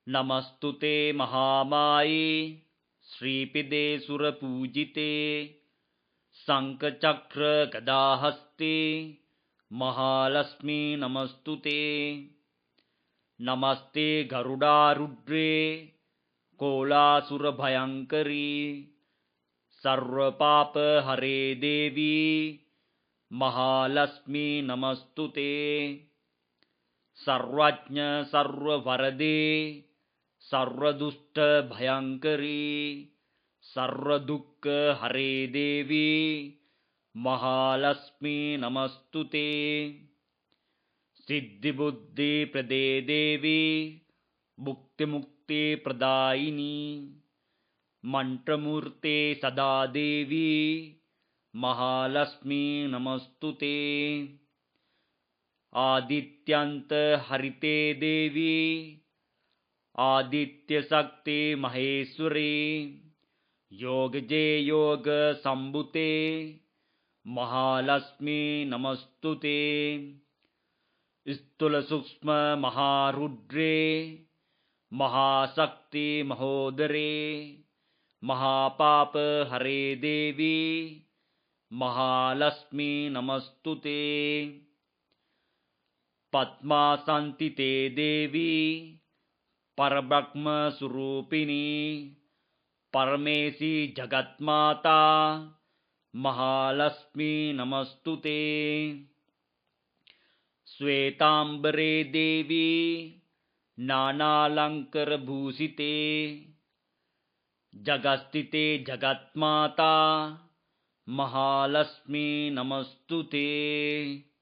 नमस्तुते महामाये श्रीपदे सुरपूजिते शङ्खचक्रगदाहस्ते महालक्ष्मी नमस्तुते। नमस्ते गरुडारूढे कोलासुरभयङ्करी सर्वपापहरे देवी महालक्ष्मी नमस्तुते। सर्वज्ञ सर्ववरदे सर्वदुष्टभयङ्करी सर्वदुःखहरे देवी महालक्ष्मी नमस्तुते। सिद्धिबुद्धिप्रदे देवी मुक्तिमुक्तिप्रदायिनी मन्त्रमूर्ते सदा देवी महालक्ष्मी नमस्तुते। आदित्यन्तहरिते देवी आदित्यशक्ति महेश्वरी योगजे योगसम्भुते महालक्ष्मी नमस्तुते। स्थूलसूक्ष्म महारुद्रे महाशक्ति महोदरे महापापहरे देवी महालक्ष्मी नमस्तुते। पद्मासन्तिते देवी परब्रह्मस्वरूपिणी परमेशी जगन्माता महालक्ष्मी नमस्तुते। श्वेतांबरे देवी नानालंकारभूषिते जगत्स्थिते जगन्माता महालक्ष्मी नमस्तुते।